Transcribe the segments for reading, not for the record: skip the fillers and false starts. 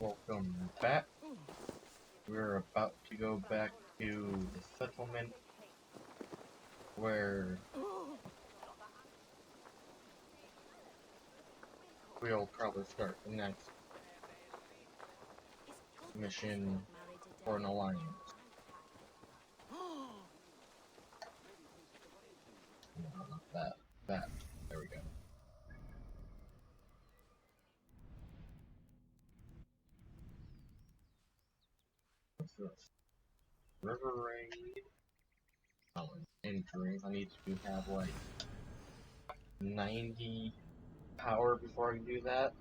Welcome back. We're about to go back to the settlement where we'll probably start the next mission for an alliance. No, not that. That. There we go. What's this? River raid. Oh, entering. I need to have like 90 power before I can do that.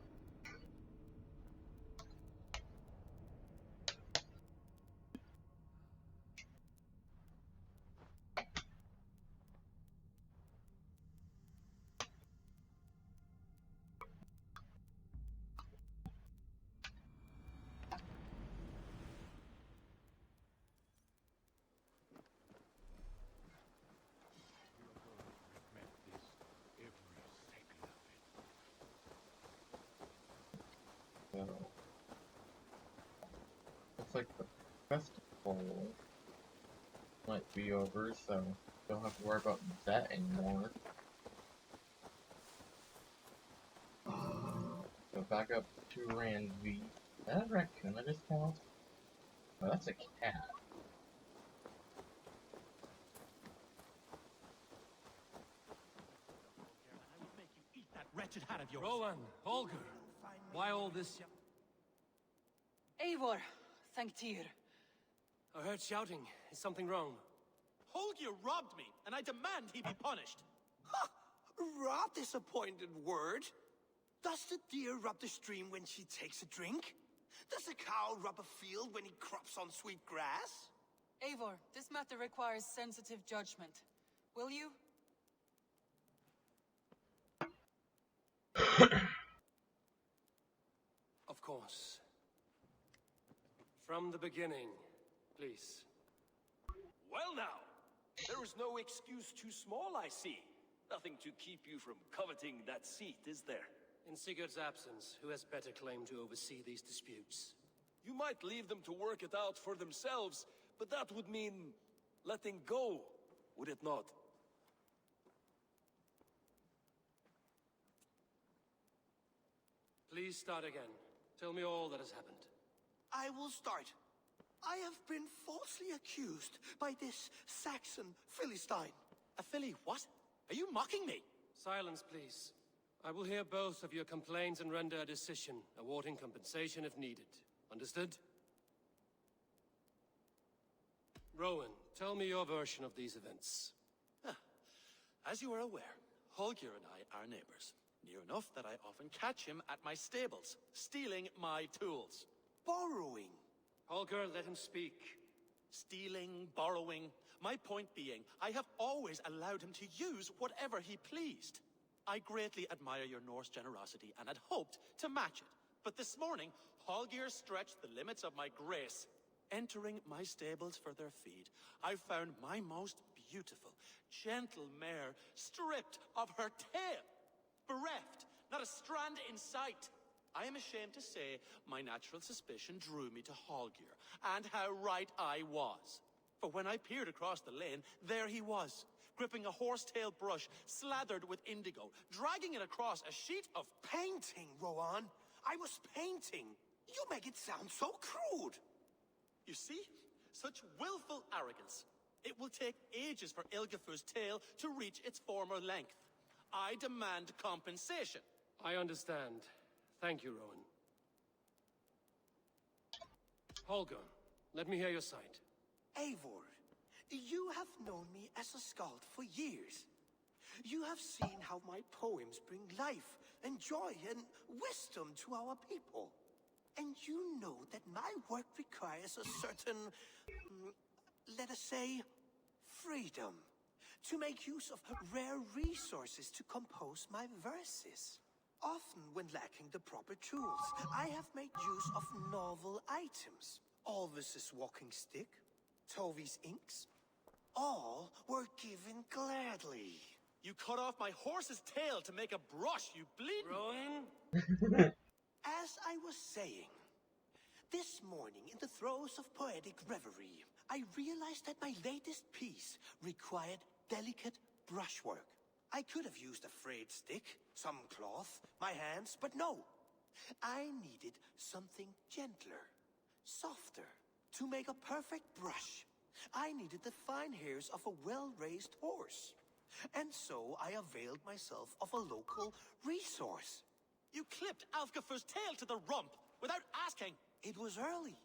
So, looks like the festival might be over, so don't have to worry about that anymore. So back up to Ranvi. Is that a raccoon I just passed? Oh, that's a cat. Wretched hat of yours. Rowan, Holger, why all this? Eivor, thank Tyr. I heard shouting. Is something wrong? Holger robbed me, and I demand he be punished. Ha! Raw disappointed word. Does the deer rub the stream when she takes a drink? Does a cow rub a field when he crops on sweet grass? Eivor, this matter requires sensitive judgment. Will you? Of course. From the beginning, please. Well now, there is no excuse too small, I see. Nothing to keep you from coveting that seat, is there? In Sigurd's absence, who has better claim to oversee these disputes? You might leave them to work it out for themselves, but that would mean letting go, would it not? Please start again. Tell me all that has happened. I will start. I have been falsely accused by this Saxon Philistine. A Philly what? Are you mocking me? Silence, please. I will hear both of your complaints and render a decision, awarding compensation if needed. Understood? Rowan, tell me your version of these events. As you are aware, Holger and I are neighbors. Near enough that I often catch him at my stables, stealing my tools. Borrowing. Holger, let him speak. Stealing, borrowing. My point being, I have always allowed him to use whatever he pleased. I greatly admire your Norse generosity and had hoped to match it. But this morning, Holger stretched the limits of my grace. Entering my stables for their feed, I found my most beautiful, gentle mare stripped of her tail. Bereft, not a strand in sight. I am ashamed to say my natural suspicion drew me to Holger, and how right I was. For when I peered across the lane, there he was, gripping a horsetail brush slathered with indigo, dragging it across a sheet of painting, Rowan. I was painting. You make it sound so crude. You see? Such willful arrogance. It will take ages for Ilgifu's tail to reach its former length. I demand compensation. I understand. Thank you, Rowan. Holger, let me hear your side. Eivor, you have known me as a skald for years. You have seen how my poems bring life and joy and wisdom to our people. And you know that my work requires a certain, let us say, freedom. To make use of rare resources to compose my verses. Often when lacking the proper tools, I have made use of novel items. Alvis's walking stick, Tovi's inks, all were given gladly. You cut off my horse's tail to make a brush, you bleed. Rowan? As I was saying, This morning, in the throes of poetic reverie, I realized that my latest piece required delicate brushwork. I could have used a frayed stick, some cloth, my hands, but no. I needed something gentler, softer. To make a perfect brush, I needed the fine hairs of a well-raised horse. And so I availed myself of a local resource. You clipped Alfgafer's tail to the rump without asking. It was early.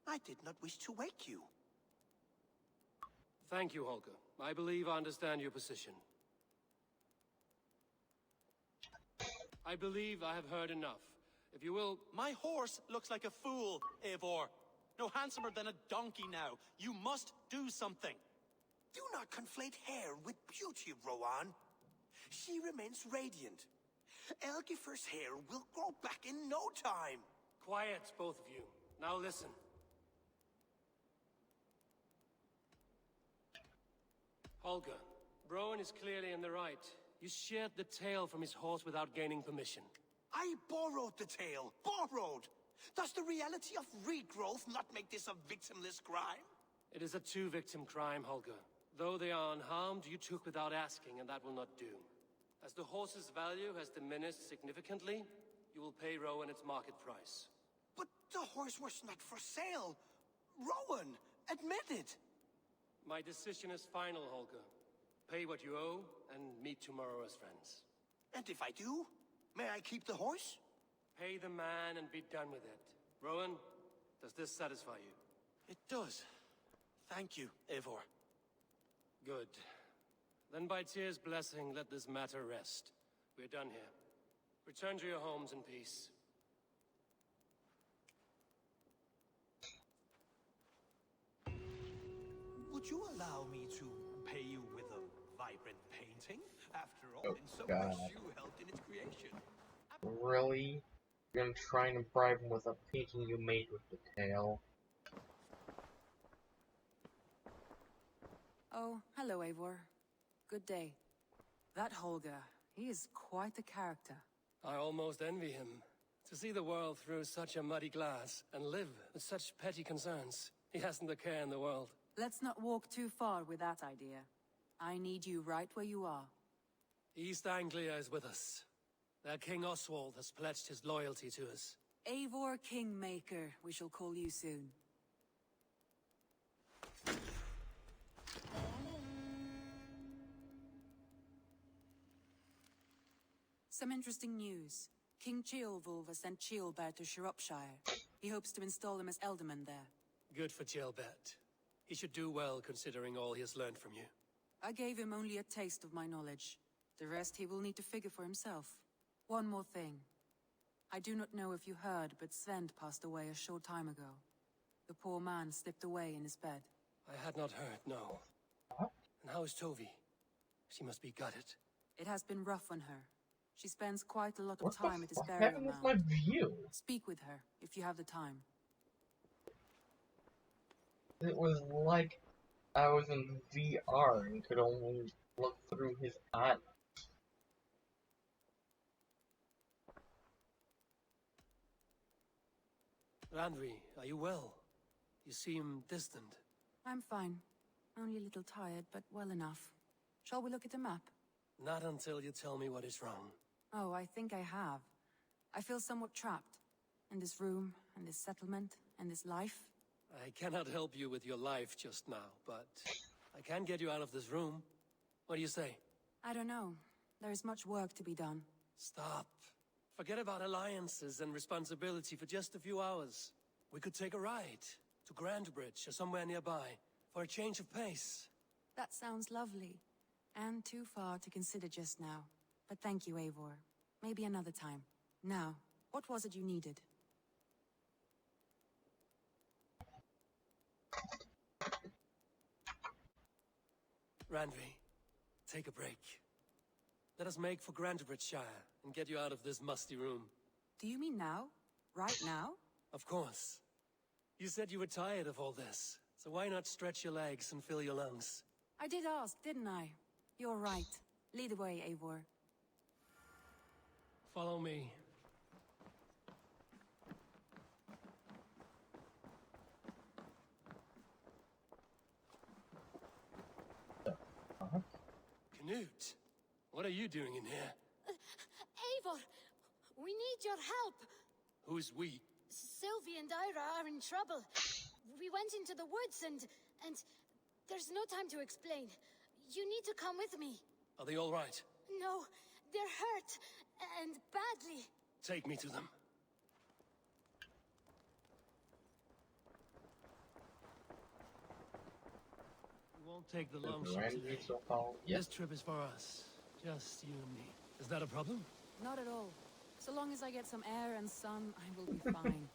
I did not wish to wake you. Thank you, Holger. I believe I understand your position. I believe I have heard enough. If you will... My horse looks like a fool, Eivor. No handsomer than a donkey now. You must do something. Do not conflate hair with beauty, Rowan. She remains radiant. Elgifer's hair will grow back in no time. Quiet, both of you. Now listen. Holger, Rowan is clearly in the right. You sheared the tail from his horse without gaining permission. I borrowed the tail. Borrowed! Does the reality of regrowth not make this a victimless crime? It is a two-victim crime, Holger. Though they are unharmed, you took without asking, and that will not do. As the horse's value has diminished significantly, you will pay Rowan its market price. But the horse was not for sale. Rowan, admit it. My decision is final, Holger. Pay what you owe, and meet tomorrow as friends. And if I do, may I keep the horse? Pay the man and be done with it. Rowan, does this satisfy you? It does. Thank you, Eivor. Good. Then by Tyr's blessing, let this matter rest. We're done here. Return to your homes in peace. Would you allow me to pay you with a vibrant painting? After all, Oh, in some God. ways you helped in its creation. Really? You're gonna try and bribe him with a painting you made with the tail? Oh, hello, Eivor. Good day. That Holger, he is quite the character. I almost envy him. To see the world through such a muddy glass, and live with such petty concerns. He hasn't a care in the world. Let's not walk too far with that idea. I need you right where you are. East Anglia is with us. Their King Oswald has pledged his loyalty to us. Eivor Kingmaker, we shall call you soon. Some interesting news. King Ceolwulf has sent Ceolbert to Shropshire. He hopes to install him as Elderman there. Good for Ceolbert. He should do well considering all he has learned from you. I gave him only a taste of my knowledge. The rest he will need to figure for himself. One more thing. I do not know if you heard, but Sven passed away a short time ago. The poor man slipped away in his bed. I had not heard, no. And how is Tovi? She must be gutted. It has been rough on her. She spends quite a lot of What time the at his fuck burial happened with my mound. view? Speak with her, if you have the time. It was like I was in VR and could only look through his eyes. Randvi, are you well? You seem distant. I'm fine. Only a little tired, but well enough. Shall we look at the map? Not until you tell me what is wrong. Oh, I think I have. I feel somewhat trapped. In this room, and this settlement, and this life. I cannot help you with your life just now, but I can get you out of this room. What do you say? I don't know. There is much work to be done. Stop. Forget about alliances and responsibility for just a few hours. We could take a ride to Grandbridge or somewhere nearby for a change of pace. That sounds lovely. And too far to consider just now. But thank you, Eivor. Maybe another time. Now, what was it you needed? Randvi, take a break. Let us make for Grandbridgeshire and get you out of this musty room. Do you mean now? Right now? Of course. You said you were tired of all this, so why not stretch your legs and fill your lungs? I did ask, didn't I? You're right. Lead the way, Eivor. Follow me. Knut, what are you doing in here? Eivor, we need your help. Who's we? Sylvie and Ira are in trouble. We went into the woods and there's no time to explain. You need to come with me. Are they all right? No, they're hurt, and badly. Take me to them. We won't take the long ship today. So called. Yes. This trip is for us. Just you and me. Is that a problem? Not at all. So long as I get some air and sun, I will be fine.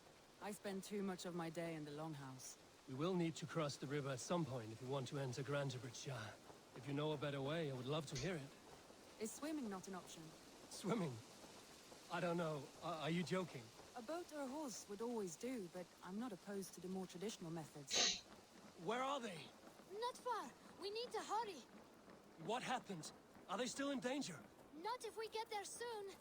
I spend too much of my day in the longhouse. We will need to cross the river at some point if we want to enter Grantebridge. If you know a better way, I would love to hear it. Is swimming not an option? Swimming? I don't know. Are you joking? A boat or a horse would always do, but I'm not opposed to the more traditional methods. Where are they? Not far. We need to hurry. What happened? Are they still in danger? Not if we get there soon.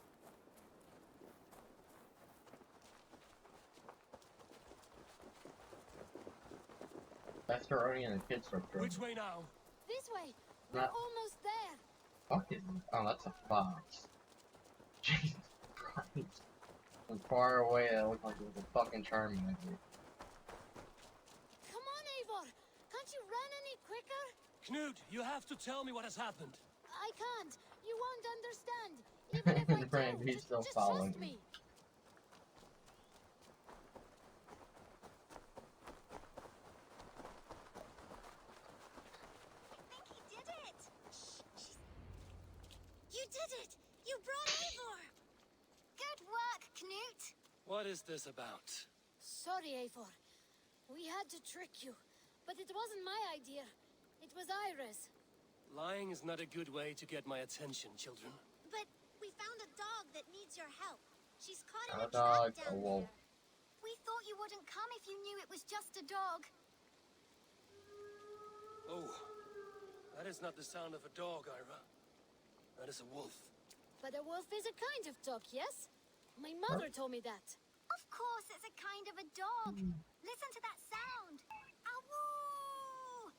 That's already in the kids' room. Which way now? This way. We're Not- almost there. Fuck is oh, that's a fox. Jesus Christ. From far away, that looked like it was a fucking charming idea. Come on, Eivor. Can't you run any quicker? Knut, you have to tell me what has happened. I can't. You won't understand. Even if I Brand, do, he's still just following trust me. I think he did it! You did it! You brought Eivor! Good work, Knut! What is this about? Sorry, Eivor. We had to trick you. But it wasn't my idea. It was Ira's. Lying is not a good way to get my attention, children. But we found a dog that needs your help. She's caught in A a trap dog, a down wolf. there. We thought you wouldn't come if you knew it was just a dog. Oh, that is not the sound of a dog, Ira. That is a wolf. But a wolf is a kind of dog, yes? My mother told me that. Of course, it's a kind of a dog. Listen to that sound. Awoo!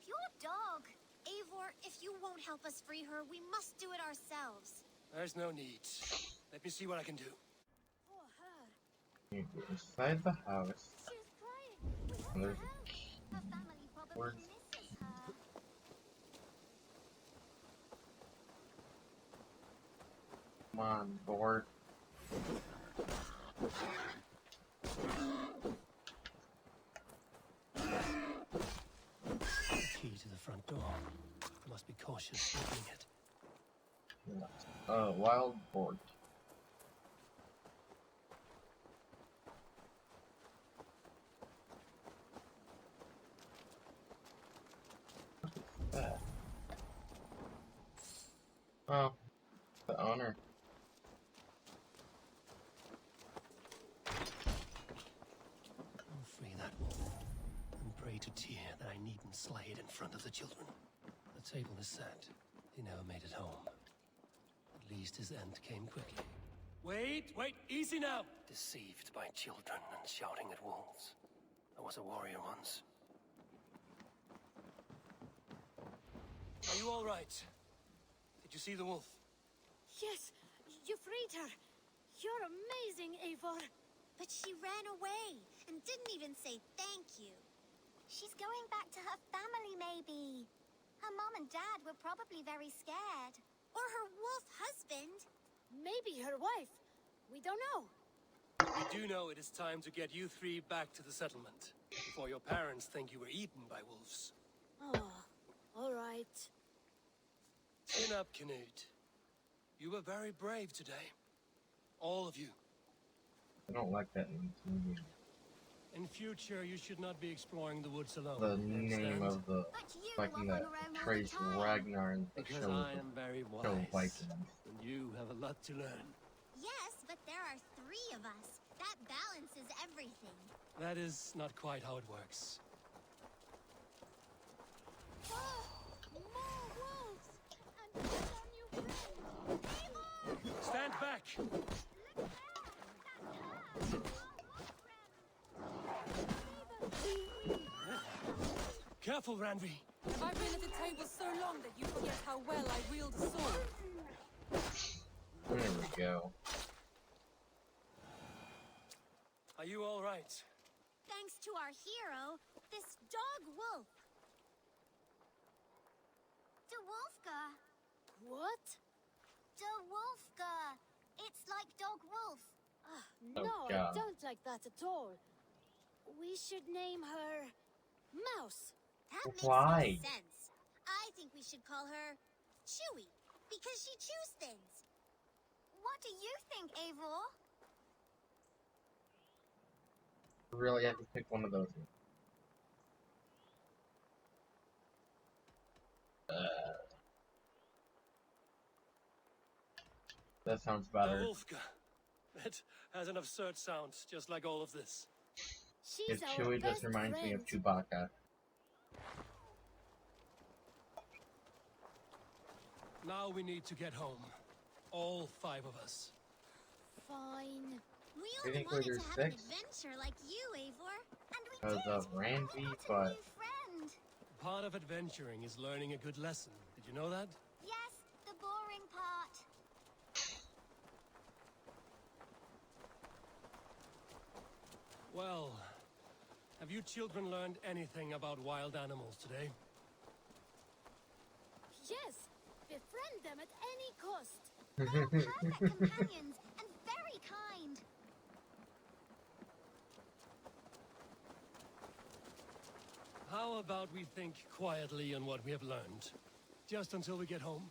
Pure dog. Eivor, if you won't help us free her, we must do it ourselves. There's no need. Let me see what I can do. Poor her. You go inside the house. She's crying. We have And to there's help. Her family probably Where's- misses her. Come on, board. Key to the front door. Must be cautious opening it. Wild board. What is that? Oh, the owner. I'll free that wolf and pray to Tyr that I needn't slay it in front of the children. The table is set. He never made it home. At least his end came quickly. Wait, easy now! Deceived by children and shouting at wolves. I was a warrior once. Are you all right? Did you see the wolf? Yes, you freed her. You're amazing, Eivor. But she ran away and didn't even say thank you. She's going back to her family, maybe. Her mom and dad were probably very scared. Or her wolf husband. Maybe her wife. We don't know. We do know it is time to get you three back to the settlement. Before your parents think you were eaten by wolves. Oh, all right. Chin up, Knut. You were very brave today. All of you. I don't like that in this movie. In future, you should not be exploring the woods alone. The Understand? name of the But you Viking walk on that your own all the portrays time. Ragnar in the Because show. I am very show wise. Vikings. And you have a lot to learn. Yes, but there are 3 of us. That balances everything. That is not quite how it works. More wolves! And there's our new friend! Eivor! Stand back! Look there! That's her! Careful, Ranvi. Have I been at the table so long that you forget how well I wield go. Are you all right? Thanks to our hero, this dog wolf. De Wolfga. What? De Wolfga. It's like dog wolf. No, Oh, I God. don't like that at all. We should name her Mouse. That makes Why? no sense. I think we should call her Chewy, because she chews things. What do you think, Eivor? Really have to pick one of those. That sounds better. Wolfka. It has an absurd sound, just like all of this. She's If our Chewie best just reminds me of friend. Chewbacca. Now we need to get home. All 5 of us. Fine. We I only think wanted there's to have an 6. adventure like you, Eivor. And we Because did. of Randy, We met but a new friend. Part of adventuring is learning a good lesson. Did you know that? Yes, the boring part. Well, have you children learned anything about wild animals today? Yes, befriend them at any cost. They're perfect companions and very kind. How about we think quietly on what we have learned? Just until we get home.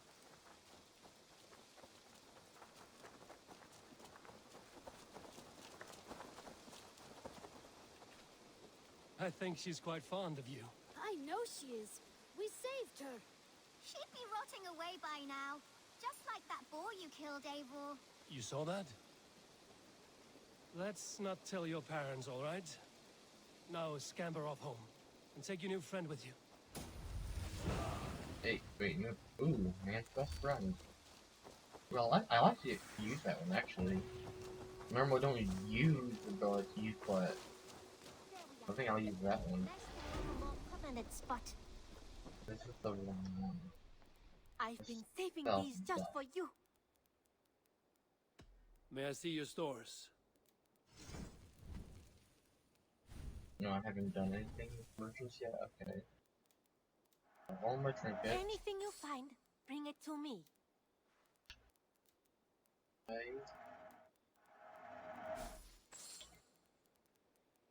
I think she's quite fond of you. I know she is. We saved her. She'd be rotting away by now. Just like that boar you killed, Eivor. You saw that? Let's not tell your parents, all right? Now scamper off home. And take your new friend with you. Hey, wait, no. Ooh, man's best friend. Well, I like to use that one, actually. Normally don't use the ability to use, but I think I'll use that one. Let's find a more permanent spot. This is the wrong one. I've been saving Well, these just yeah. for you. May I see your stores? No, I haven't done anything with merchants yet. Okay. All my trinkets. Anything you find, bring it to me. Okay.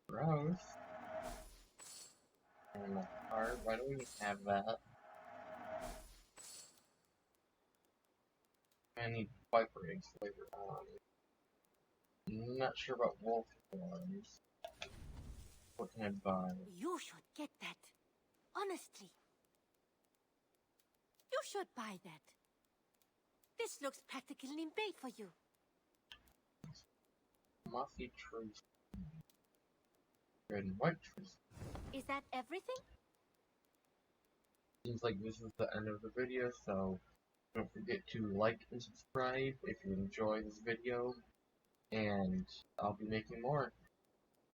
Gross. And the heart. Why do we have that? I need viper eggs later on. I'm not sure about wolf horns. What can I buy? You should get that. Honestly. You should buy that. This looks practically made for you. Mossy trees. Red and white trees. Is that everything? Seems like this is the end of the video, so don't forget to like and subscribe if you enjoy this video, and I'll be making more.